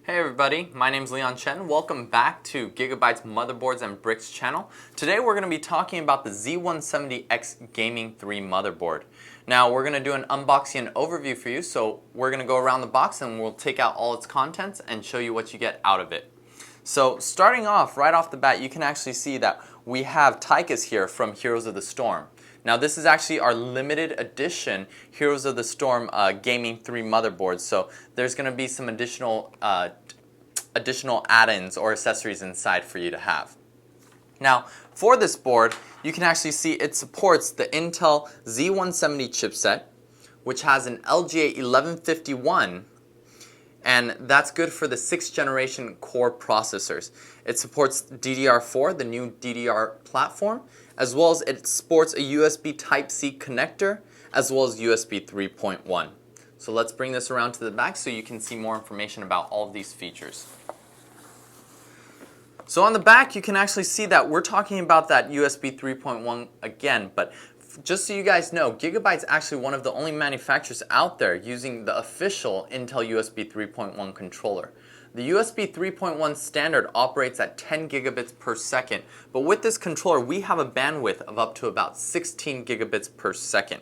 Hey everybody, my name is Leon Chen. Welcome back to GIGABYTE's Motherboards and BRIX channel. Today we're going to be talking about the Z170X Gaming 3 motherboard. Now we're going to do an unboxing and overview for you, so we're going to go around the box and we'll take out all its contents and show you what you get out of it. So starting off, right off the bat, you can actually see that we have Taikas here from Heroes of the Storm. Now this is actually our limited edition Heroes of the Storm Gaming 3 motherboard, so there's going to be some additional add-ins or accessories inside for you to have. Now for this board, you can actually see it supports the Intel Z170 chipset, which has an LGA 1151, and that's good for the 6th generation core processors. It supports DDR4, the new DDR platform, as well as it supports a USB Type-C connector, as well as USB 3.1. So let's bring this around to the back so you can see more information about all of these features. So on the back, you can actually see that we're talking about that USB 3.1 again, but just so you guys know, GIGABYTE's actually one of the only manufacturers out there using the official Intel USB 3.1 controller. The USB 3.1 standard operates at 10 gigabits per second, but with this controller we have a bandwidth of up to about 16 gigabits per second.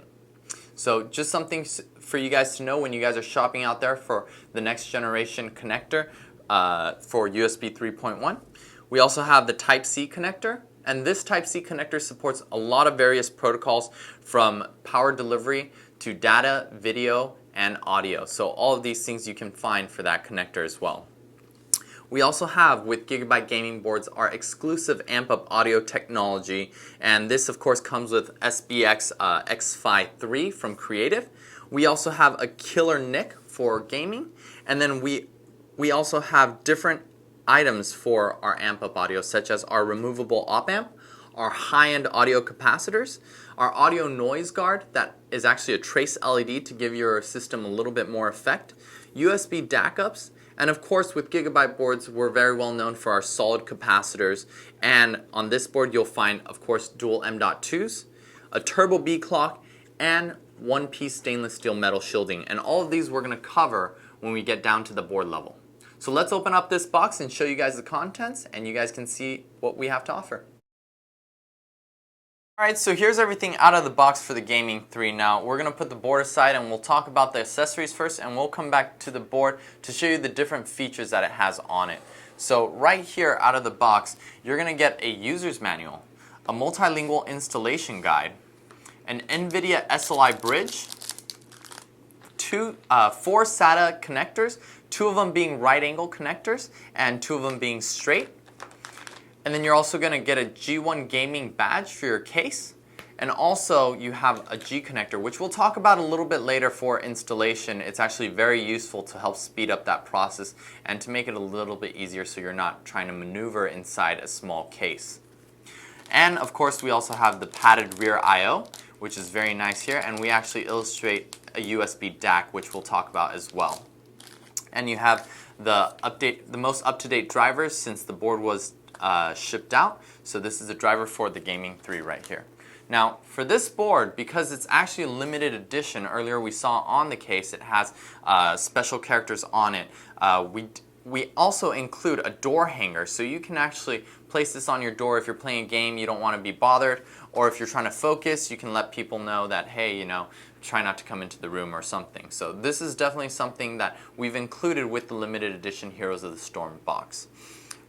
So just something for you guys to know when you guys are shopping out there for the next generation connector for USB 3.1. We also have the Type-C connector, and this Type-C connector supports a lot of various protocols from power delivery to data, video, and audio. So all of these things you can find for that connector as well. We also have, with GIGABYTE gaming boards, our exclusive amp-up audio technology, and this of course comes with SBX X-Fi 3 from Creative. We also have a killer NIC for gaming, and then we also have different items for our amp-up audio, such as our removable op-amp, our high-end audio capacitors, our audio noise guard that is actually a trace LED to give your system a little bit more effect, USB DAC ups, and of course with GIGABYTE boards we're very well known for our solid capacitors, and on this board you'll find of course dual M.2s, a turbo B clock, and one-piece stainless steel metal shielding, and all of these we're going to cover when we get down to the board level. So let's open up this box and show you guys the contents, and you guys can see what we have to offer. Alright, so here's everything out of the box for the Gaming 3. Now we're going to put the board aside and we'll talk about the accessories first, and we'll come back to the board to show you the different features that it has on it. So right here out of the box, you're going to get a user's manual, a multilingual installation guide, an NVIDIA SLI bridge, 4 SATA connectors, 2 of them being right angle connectors and 2 of them being straight. And then you're also going to get a G1 gaming badge for your case, and also you have a G connector, which we'll talk about a little bit later for installation. It's actually very useful to help speed up that process and to make it a little bit easier so you're not trying to maneuver inside a small case. And of course we also have the padded rear I/O, which is very nice here, and we actually illustrate a USB DAC, which we'll talk about as well. And you have the most up-to-date drivers since the board was shipped out. So this is a driver for the Gaming 3 right here. Now for this board, because it's actually a limited edition, earlier we saw on the case it has special characters on it. We also include a door hanger, so you can actually place this on your door if you're playing a game you don't want to be bothered, or if you're trying to focus, you can let people know that, hey, you know, try not to come into the room or something. So this is definitely something that we've included with the limited edition Heroes of the Storm box.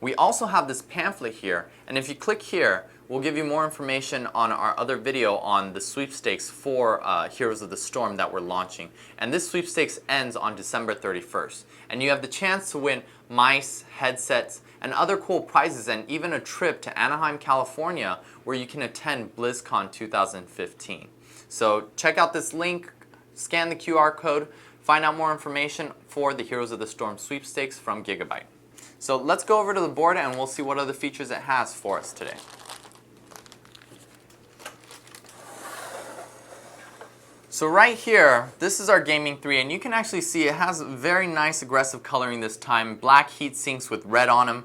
We also have this pamphlet here, and if you click here, we'll give you more information on our other video on the sweepstakes for Heroes of the Storm that we're launching. And this sweepstakes ends on December 31st. And you have the chance to win mice, headsets, and other cool prizes, and even a trip to Anaheim, California, where you can attend BlizzCon 2015. So check out this link, scan the QR code, find out more information for the Heroes of the Storm sweepstakes from GIGABYTE. So let's go over to the board and we'll see what other features it has for us today. So right here, this is our Gaming 3, and you can actually see it has very nice aggressive coloring this time. Black heat sinks with red on them,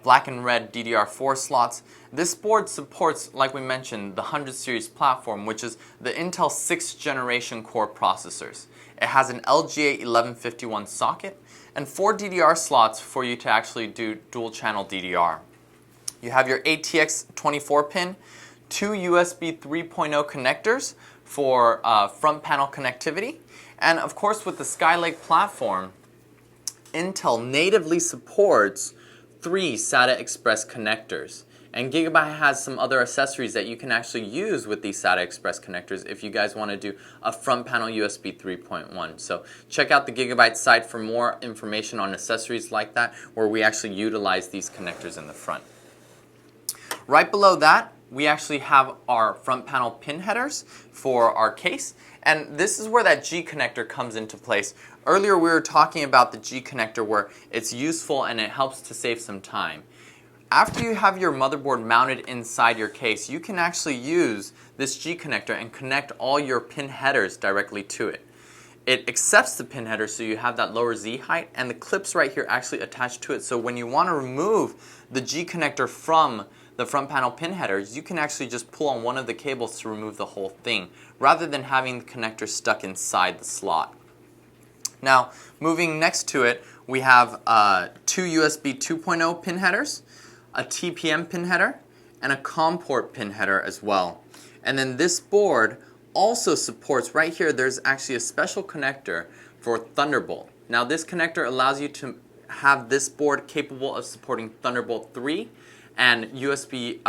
black and red DDR4 slots. This board supports, like we mentioned, the 100 series platform, which is the Intel 6th generation core processors. It has an LGA 1151 socket and 4 DDR slots for you to actually do dual channel DDR. You have your ATX 24 pin, 2 USB 3.0 connectors for front panel connectivity, and of course with the Skylake platform, Intel natively supports 3 SATA Express connectors. And Gigabyte has some other accessories that you can actually use with these SATA Express connectors if you guys want to do a front panel USB 3.1. So check out the Gigabyte site for more information on accessories like that, where we actually utilize these connectors in the front. Right below that, we actually have our front panel pin headers for our case, and this is where that G connector comes into place. Earlier we were talking about the G connector where it's useful and it helps to save some time. After you have your motherboard mounted inside your case, you can actually use this G connector and connect all your pin headers directly to it. It accepts the pin header, so you have that lower Z height, and the clips right here actually attach to it, so when you want to remove the G connector from the front panel pin headers, you can actually just pull on one of the cables to remove the whole thing, rather than having the connector stuck inside the slot. Now, moving next to it, we have 2 USB 2.0 pin headers, a TPM pin header, and a COM port pin header as well. And then this board also supports, right here, there's actually a special connector for Thunderbolt. Now this connector allows you to have this board capable of supporting Thunderbolt 3 and USB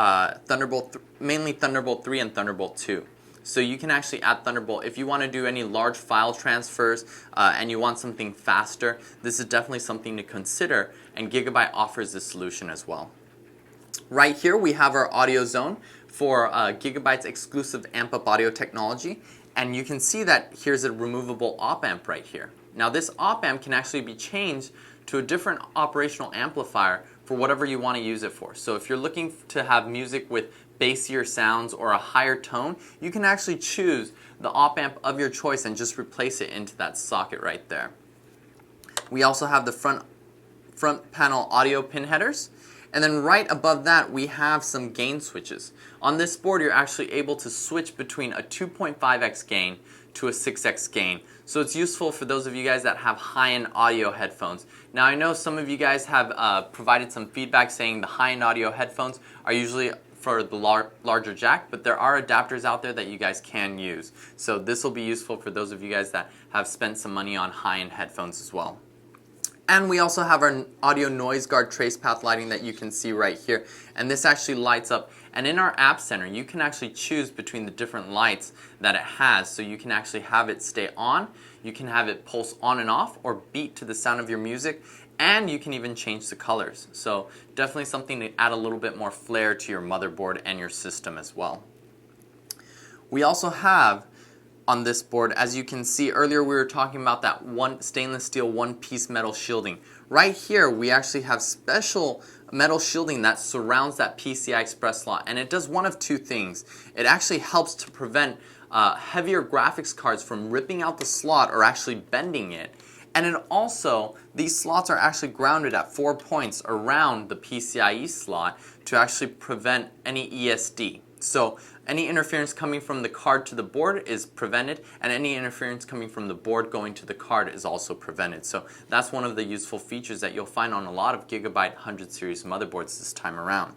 mainly Thunderbolt 3 and Thunderbolt 2. So you can actually add Thunderbolt if you want to do any large file transfers and you want something faster. This is definitely something to consider, and Gigabyte offers this solution as well. Right here we have our audio zone for Gigabyte's exclusive amp-up audio technology, and you can see that here's a removable op-amp right here. Now this op-amp can actually be changed to a different operational amplifier for whatever you want to use it for. So if you're looking to have music with bassier sounds or a higher tone, you can actually choose the op-amp of your choice and just replace it into that socket right there. We also have the front panel audio pin headers. And then right above that, we have some gain switches. On this board, you're actually able to switch between a 2.5x gain to a 6x gain. So it's useful for those of you guys that have high-end audio headphones. Now I know some of you guys have provided some feedback saying the high-end audio headphones are usually for the larger jack, but there are adapters out there that you guys can use. So this will be useful for those of you guys that have spent some money on high-end headphones as well. And we also have our audio noise guard trace path lighting that you can see right here, and this actually lights up. And in our app center, you can actually choose between the different lights that it has, so you can actually have it stay on, you can have it pulse on and off or beat to the sound of your music, and you can even change the colors. So definitely something to add a little bit more flair to your motherboard and your system as well. We also have on this board, as you can see earlier, we were talking about that stainless steel one-piece metal shielding. Right here we actually have special metal shielding that surrounds that PCI Express slot, and it does one of two things. It actually helps to prevent heavier graphics cards from ripping out the slot or actually bending it. And it also, these slots are actually grounded at 4 points around the PCIe slot to actually prevent any ESD. So any interference coming from the card to the board is prevented, and any interference coming from the board going to the card is also prevented. So that's one of the useful features that you'll find on a lot of Gigabyte 100 series motherboards this time around.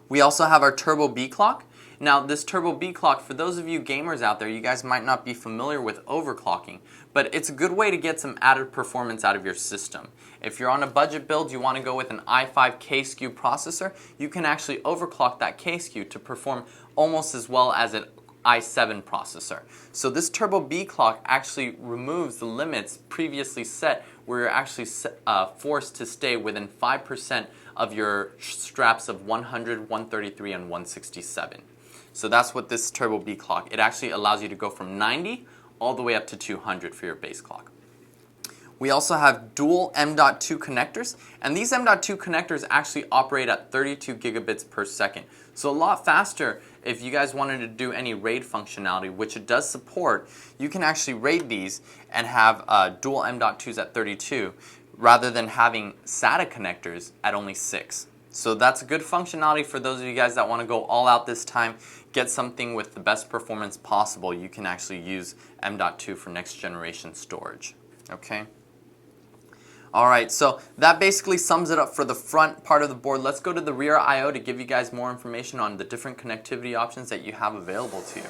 We also have our Turbo B clock. Now this Turbo B clock, for those of you gamers out there, you guys might not be familiar with overclocking, but it's a good way to get some added performance out of your system. If you're on a budget build, you want to go with an i5 K-SKU processor, you can actually overclock that K-SKU to perform almost as well as an i7 processor. So this Turbo B clock actually removes the limits previously set, where you're actually forced to stay within 5% of your straps of 100, 133, and 167. So that's what this Turbo B clock, it actually allows you to go from 90 all the way up to 200 for your base clock. We also have dual M.2 connectors, and these M.2 connectors actually operate at 32 gigabits per second. So a lot faster if you guys wanted to do any RAID functionality, which it does support, you can actually RAID these and have dual M.2s at 32 rather than having SATA connectors at only 6. So that's a good functionality for those of you guys that want to go all out this time, get something with the best performance possible. You can actually use M.2 for next generation storage. Okay. Alright, so that basically sums it up for the front part of the board. Let's go to the rear I/O to give you guys more information on the different connectivity options that you have available to you.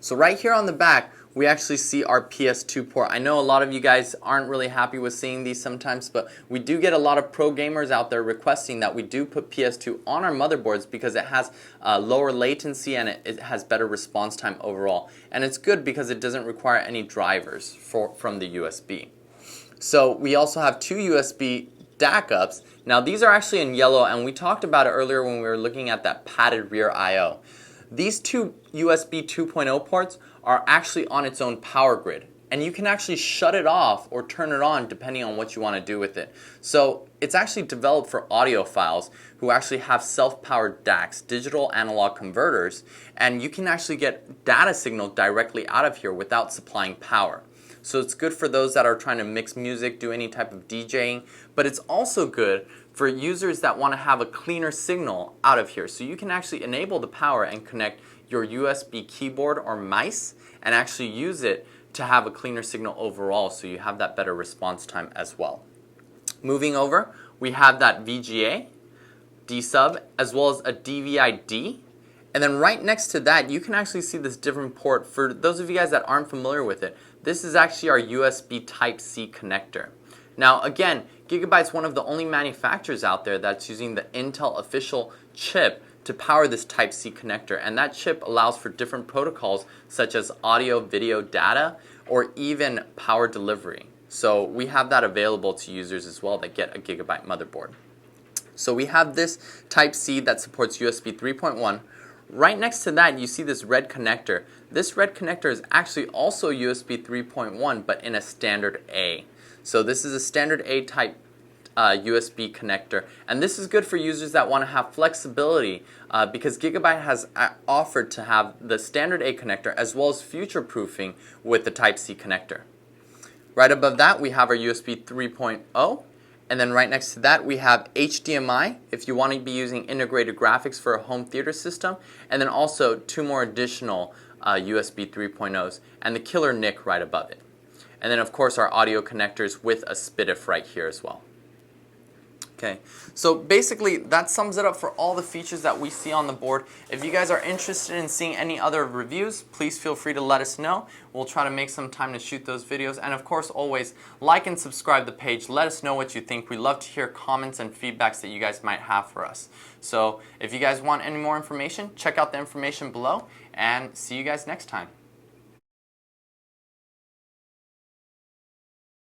So right here on the back, we actually see our PS2 port. I know a lot of you guys aren't really happy with seeing these sometimes, but we do get a lot of pro gamers out there requesting that we do put PS2 on our motherboards because it has lower latency and it has better response time overall. And it's good because it doesn't require any drivers from the USB. So we also have 2 USB DAC ups. Now these are actually in yellow, and we talked about it earlier when we were looking at that padded rear I/O. These 2 USB 2.0 ports are actually on its own power grid, and you can actually shut it off or turn it on depending on what you want to do with it. So it's actually developed for audiophiles who actually have self-powered DACs, digital analog converters, and you can actually get data signal directly out of here without supplying power. So it's good for those that are trying to mix music, do any type of DJing, but it's also good for users that want to have a cleaner signal out of here. So you can actually enable the power and connect your USB keyboard or mice and actually use it to have a cleaner signal overall, so you have that better response time as well. Moving over, we have that VGA, D-sub, as well as a DVI-D. And then right next to that, you can actually see this different port. For those of you guys that aren't familiar with it, this is actually our USB Type-C connector. Now again, Gigabyte's one of the only manufacturers out there that's using the Intel official chip to power this Type-C connector, and that chip allows for different protocols such as audio, video, data, or even power delivery. So we have that available to users as well that get a Gigabyte motherboard. So we have this Type-C that supports USB 3.1. Right next to that, you see this red connector. This red connector is actually also USB 3.1, but in a standard A. So this is a standard A type USB connector, and this is good for users that want to have flexibility because Gigabyte has offered to have the standard A connector as well as future-proofing with the Type-C connector. Right above that, we have our USB 3.0. And then right next to that, we have HDMI if you want to be using integrated graphics for a home theater system. And then also 2 more additional USB 3.0s and the killer NIC right above it. And then of course our audio connectors with a SPDIF right here as well. Okay, so basically that sums it up for all the features that we see on the board. If you guys are interested in seeing any other reviews, please feel free to let us know. We'll try to make some time to shoot those videos. And of course, always like and subscribe the page. Let us know what you think. We love to hear comments and feedbacks that you guys might have for us. So if you guys want any more information, check out the information below, and see you guys next time.